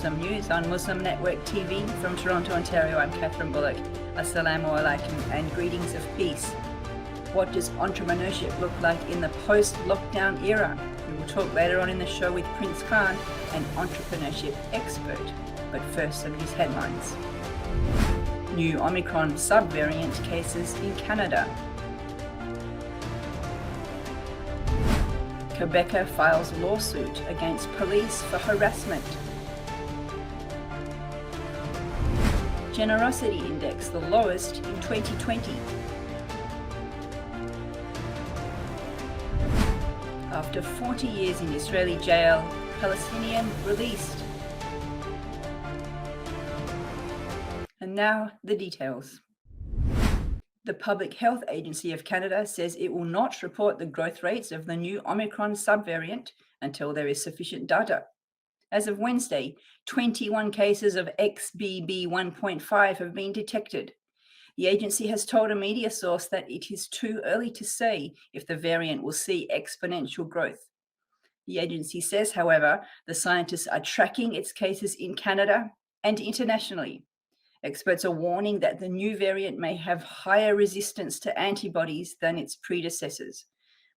Muslim News on Muslim Network TV from Toronto, Ontario. I'm Catherine Bullock. Assalamu alaikum and greetings of peace. What does entrepreneurship look like in the post-lockdown era? We will talk later on in the show with Prince Khan, an entrepreneurship expert. But first, some news headlines. New Omicron subvariant cases in Canada. Quebecer files lawsuit against police for harassment. Generosity index the lowest in 2020. After 40 years in Israeli jail, Palestinian released. And now the details. The Public Health Agency of Canada says it will not report the growth rates of the new Omicron subvariant until there is sufficient data. As of Wednesday, 21 cases of XBB 1.5 have been detected. The agency has told a media source that it is too early to say if the variant will see exponential growth. The agency says, however, the scientists are tracking its cases in Canada and internationally. Experts are warning that the new variant may have higher resistance to antibodies than its predecessors.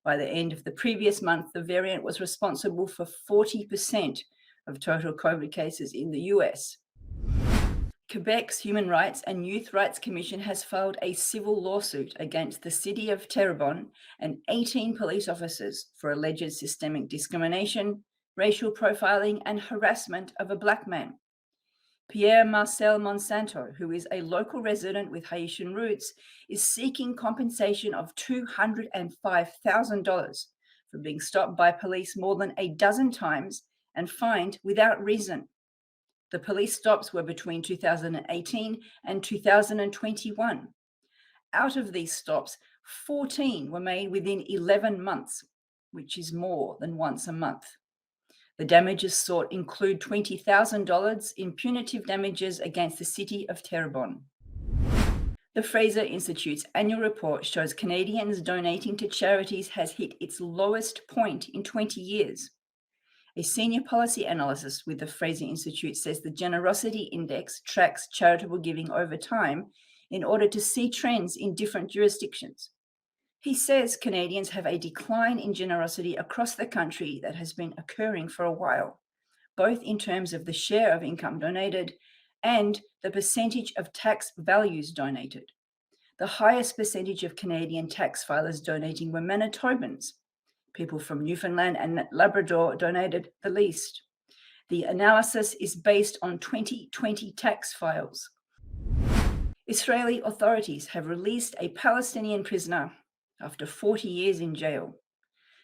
By the end of the previous month, the variant was responsible for 40% of total COVID cases in the US. Quebec's Human Rights and Youth Rights Commission has filed a civil lawsuit against the city of Terrebonne and 18 police officers for alleged systemic discrimination, racial profiling, and harassment of a Black man. Pierre Marcel Monsanto, who is a local resident with Haitian roots, is seeking compensation of $205,000 for being stopped by police more than a dozen times and fined without reason. The police stops were between 2018 and 2021. Out of these stops, 14 were made within 11 months, which is more than once a month. The damages sought include $20,000 in punitive damages against the city of Terrebonne. The Fraser Institute's annual report shows Canadians donating to charities has hit its lowest point in 20 years. A senior policy analyst with the Fraser Institute says the Generosity Index tracks charitable giving over time in order to see trends in different jurisdictions. He says Canadians have a decline in generosity across the country that has been occurring for a while, both in terms of the share of income donated and the percentage of tax values donated. The highest percentage of Canadian tax filers donating were Manitobans. People from Newfoundland and Labrador donated the least. The analysis is based on 2020 tax files. Israeli authorities have released a Palestinian prisoner after 40 years in jail.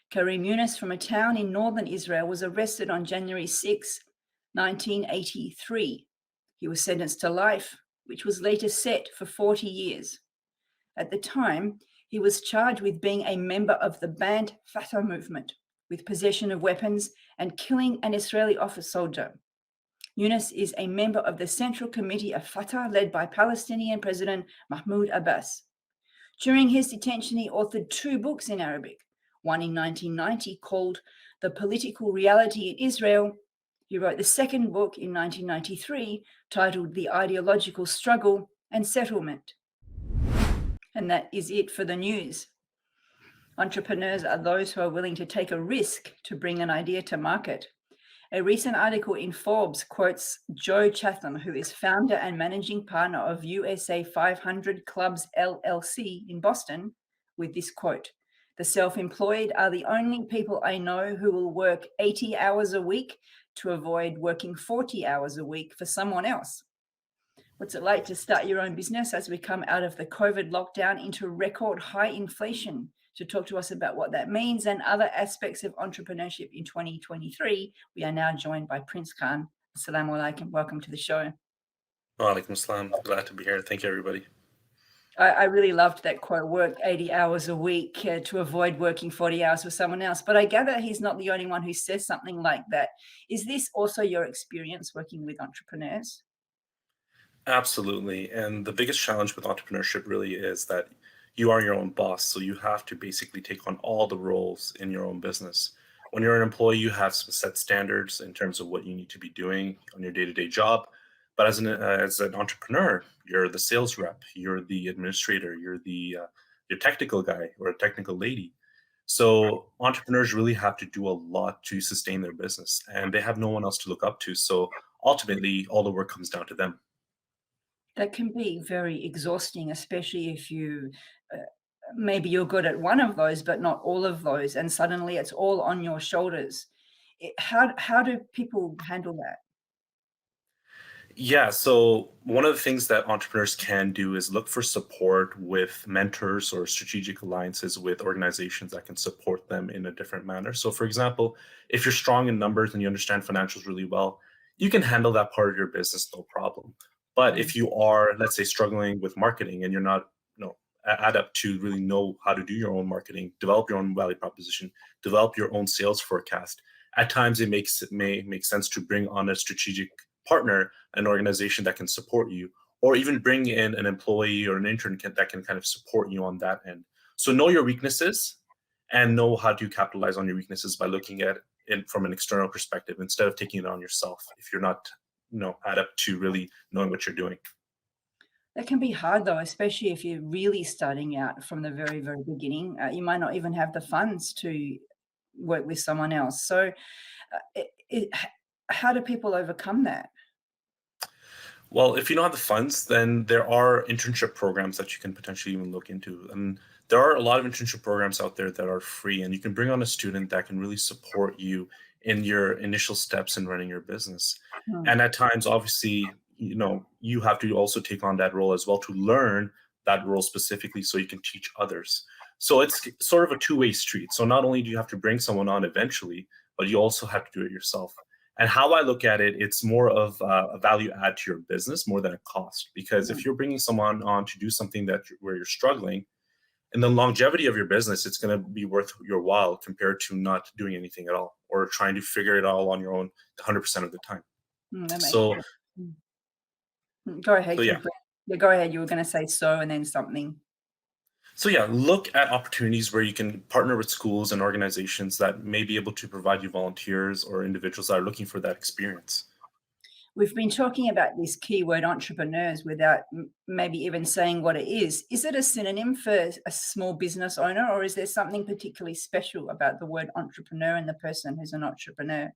Karim Yunus from a town in northern Israel was arrested on January 6, 1983. He was sentenced to life, which was later set for 40 years. At the time, he was charged with being a member of the banned Fatah movement, with possession of weapons and killing an Israeli officer soldier. Yunus is a member of the Central Committee of Fatah led by Palestinian President Mahmoud Abbas. During his detention, he authored 2 books in Arabic, one in 1990 called The Political Reality in Israel. He wrote the second book in 1993 titled The Ideological Struggle and Settlement. And that is it for the news. Entrepreneurs are those who are willing to take a risk to bring an idea to market. A recent article in Forbes quotes Joe Chatham, who is founder and managing partner of USA 500 Clubs LLC in Boston, with this quote: "The self-employed are the only people I know who will work 80 hours a week to avoid working 40 hours a week for someone else." What's it like to start your own business as we come out of the COVID lockdown into record high inflation? To talk to us about what that means and other aspects of entrepreneurship in 2023, we are now joined by Prince Khan. Assalamu alaikum. Welcome to the show. Wa alaikum assalam. Glad to be here. Thank you, everybody. I really loved that quote, work 80 hours a week to avoid working 40 hours for someone else. But I gather he's not the only one who says something like that. Is this also your experience working with entrepreneurs? Absolutely. And the biggest challenge with entrepreneurship really is that you are your own boss. So you have to basically take on all the roles in your own business. when you're an employee, you have some set standards in terms of what you need to be doing on your day-to-day job. But as an entrepreneur, you're the sales rep, you're the administrator, you're the your technical guy or a technical lady. So entrepreneurs really have to do a lot to sustain their business, and they have no one else to look up to. So ultimately, all the work comes down to them. That can be very exhausting, especially if uh, maybe you're good at one of those, but not all of those, and suddenly it's all on your shoulders. How do people handle that? Yeah, so one of the things that entrepreneurs can do is look for support with mentors or strategic alliances with organizations that can support them in a different manner. So, for example, if you're strong in numbers and you understand financials really well, you can handle that part of your business no problem. But Mm, if you are, let's say, struggling with marketing and you're not, adept to really know how to do your own marketing, develop your own value proposition, develop your own sales forecast, at times it may make sense to bring on a strategic partner, an organization that can support you, or even bring in an employee or an intern that can kind of support you on that end. So know your weaknesses and know how to capitalize on your weaknesses by looking at it from an external perspective instead of taking it on yourself if you're not, adept to really knowing what you're doing. that can be hard though, especially if you're really starting out from the very, very beginning. You might not even have the funds to work with someone else. So, how do people overcome that? Well, if you don't have the funds, then there are internship programs that you can potentially even look into. And there are a lot of internship programs out there that are free, and you can bring on a student that can really support you in your initial steps in running your business. Hmm. And at times, obviously, you have to also take on that role as well to learn that role specifically so you can teach others. So it's sort of a two-way street. So not only do you have to bring someone on eventually, but you also have to do it yourself. And how I look at it, it's more of a value add to your business more than a cost. Because Hmm. if you're bringing someone on to do something where you're struggling, in the longevity of your business, it's going to be worth your while compared to not doing anything at all or trying to figure it all on your own 100% of the time. That makes So, sense. Go so ahead. yeah, Yeah, go ahead. You were going to say so and then something. So yeah, look at opportunities where you can partner with schools and organizations that may be able to provide you volunteers or individuals that are looking for that experience. We've been talking about this keyword entrepreneurs without maybe even saying what it is. Is it a synonym for a small business owner, or is there something particularly special about the word entrepreneur and the person who's an entrepreneur?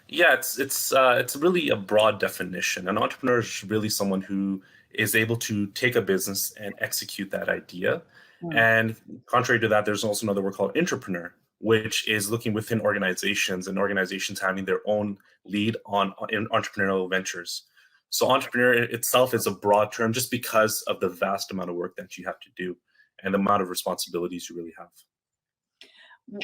Yeah, it's really a broad definition. An entrepreneur is really someone who is able to take a business and execute that idea. Mm, And contrary to that, there's also another word called entrepreneur, which is looking within organizations and organizations having their own lead on in entrepreneurial ventures. So entrepreneur itself is a broad term just because of the vast amount of work that you have to do and the amount of responsibilities you really have.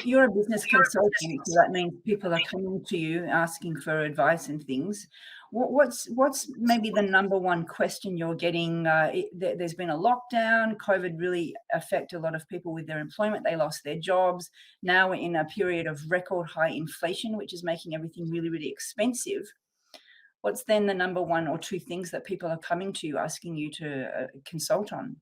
You're a business consultant, so that means people are coming to you asking for advice and things. What's maybe the number one question you're getting? There's been a lockdown. COVID really affected a lot of people with their employment. They lost their jobs. Now we're in a period of record high inflation, which is making everything really, really expensive. What's then the number one or two things that people are coming to you asking you to consult on?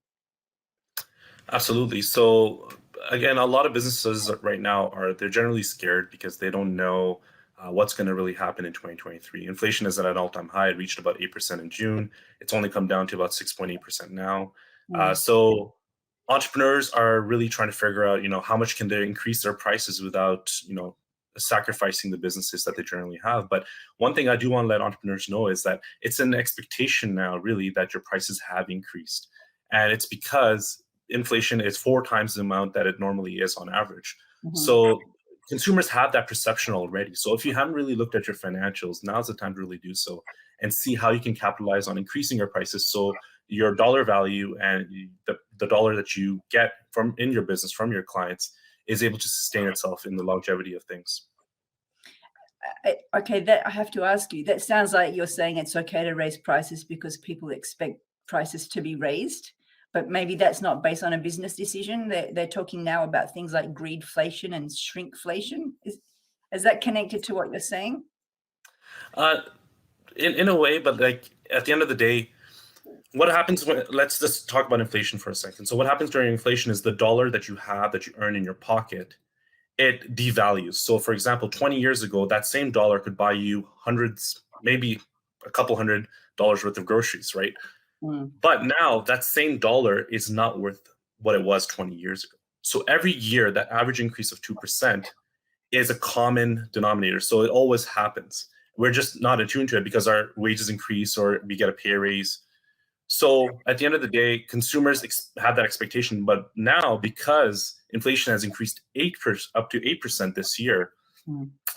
Absolutely. So again, a lot of businesses right now they're generally scared because they don't know what's going to really happen in 2023. Inflation is at an all-time high. It reached about 8% in June. It's only come down to about 6.8% now. Mm, So entrepreneurs are really trying to figure out, how much can they increase their prices without, sacrificing the businesses that they generally have. But one thing I do want to let entrepreneurs know is that it's an expectation now, really, that your prices have increased. And it's because inflation is four times the amount that it normally is on average. mhm. So consumers have that perception already. So if you haven't really looked at your financials, now's the time to really do so and see how you can capitalize on increasing your prices so your dollar value and the dollar that you get from in your business from your clients is able to sustain itself in the longevity of things. Okay, that I have to ask you. That sounds like you're saying it's okay to raise prices because people expect prices to be raised, but maybe that's not based on a business decision. They're talking now about things like greedflation and shrinkflation. Is that connected to what you're saying? Uh, in a way, but like at the end of the day, what happens when let's just talk about inflation for a second. So what happens during inflation is the dollar that you have that you earn in your pocket it devalues. So for example, 20 years ago, that same dollar could buy you hundreds, maybe a couple $100 worth of groceries, right? But now that same dollar is not worth what it was 20 years ago. So every year, that average increase of 2% is a common denominator. So it always happens. We're just not attuned to it because our wages increase or we get a pay raise. So at the end of the day, consumers have that expectation. But now, because inflation has increased up to 8% this year,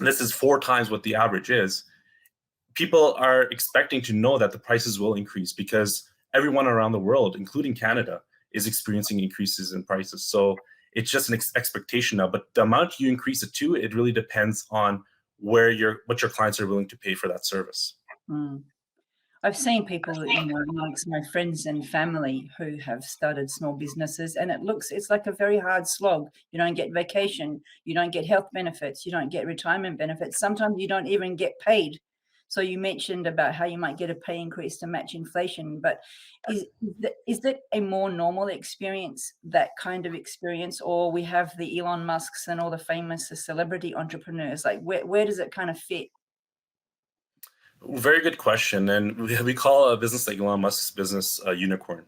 this is 4 times what the average is. People are expecting to know that the prices will increase because everyone around the world, including Canada, is experiencing increases in prices. So it's just an expectation now. But the amount you increase it to, it really depends on what your clients are willing to pay for that service. I've seen people, amongst my friends and family who have started small businesses, and it's like a very hard slog. You don't get vacation, you don't get health benefits, you don't get retirement benefits. Sometimes you don't even get paid. So you mentioned about how you might get a pay increase to match inflation, but is that a more normal experience, that kind of experience, or we have the Elon Musks and all the famous celebrity entrepreneurs? Like where does it kind of fit? Very good question. And we call a business like Elon Musk's business a unicorn.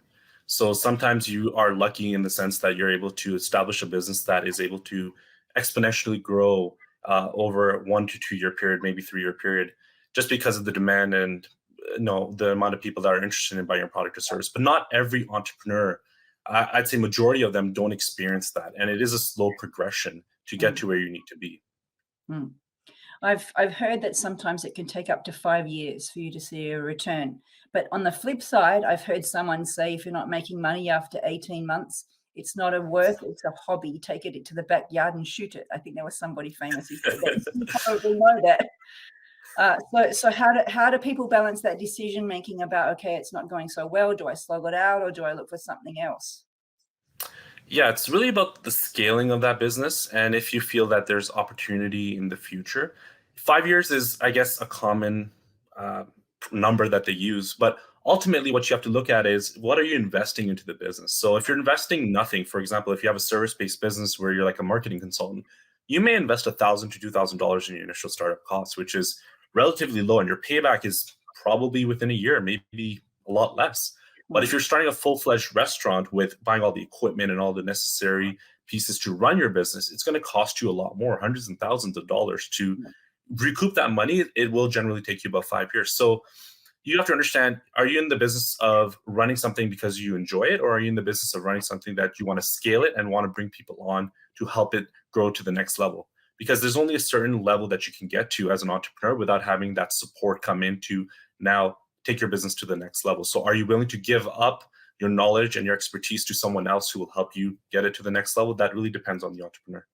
So sometimes you are lucky in the sense that you're able to establish a business that is able to exponentially grow over a 1 to 2 year period, maybe 3-year period, just because of the demand and the amount of people that are interested in buying your product or service. But not every entrepreneur, I'd say majority of them, don't experience that. And it is a slow progression to get to where you need to be. I've heard that sometimes it can take up to 5 years for you to see a return. But on the flip side, I've heard someone say, if you're not making money after 18 months, it's not a work, it's a hobby. Take it to the backyard and shoot it. I think there was somebody famous who said that. You probably know that. So how do people balance that decision making about, okay, it's not going so well, do I slow it out or do I look for something else? Yeah, it's really about the scaling of that business. And if you feel that there's opportunity in the future, 5 years is, I guess, a common number that they use. But ultimately, what you have to look at is, what are you investing into the business? So if you're investing nothing, for example, if you have a service-based business where you're like a marketing consultant, you may invest $1,000 to $2,000 in your initial startup costs, which is relatively low. And your payback is probably within a year, maybe a lot less. But if you're starting a full-fledged restaurant with buying all the equipment and all the necessary pieces to run your business, it's going to cost you a lot more, hundreds and thousands of dollars to recoup that money. It will generally take you about 5 years. So you have to understand, are you in the business of running something because you enjoy it, or are you in the business of running something that you want to scale it and want to bring people on to help it grow to the next level? Because there's only a certain level that you can get to as an entrepreneur without having that support come in to now take your business to the next level. So are you willing to give up your knowledge and your expertise to someone else who will help you get it to the next level? That really depends on the entrepreneur.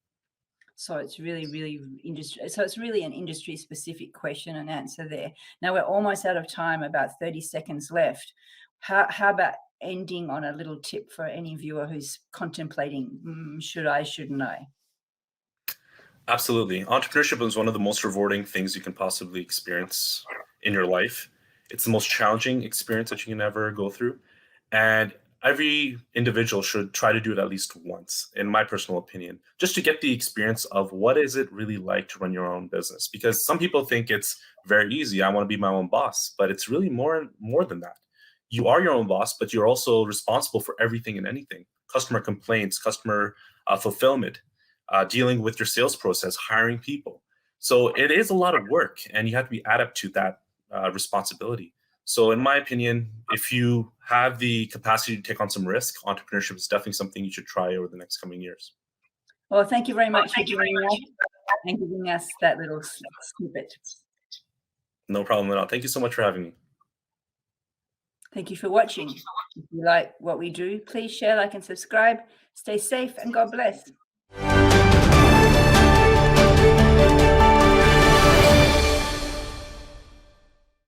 So it's really industry. So it's really an industry specific question and answer there. Now we're almost out of time, about 30 seconds left. How about ending on a little tip for any viewer who's contemplating, should I, shouldn't I? Absolutely. Entrepreneurship is one of the most rewarding things you can possibly experience in your life. It's the most challenging experience that you can ever go through. And every individual should try to do it at least once, in my personal opinion, just to get the experience of what is it really like to run your own business. Because some people think it's very easy. I want to be my own boss, but it's really more than that. You are your own boss, but you're also responsible for everything and anything. Customer complaints, customer fulfillment, dealing with your sales process, hiring people. So it is a lot of work, and you have to be adept to that responsibility. So in my opinion, if you have the capacity to take on some risk, entrepreneurship is definitely something you should try over the next coming years. Well, thank you very much for joining us and giving us that little snippet. No problem at all. Thank you so much for having me. Thank you for watching. If you like what we do, please share, like, and subscribe. Stay safe and God bless.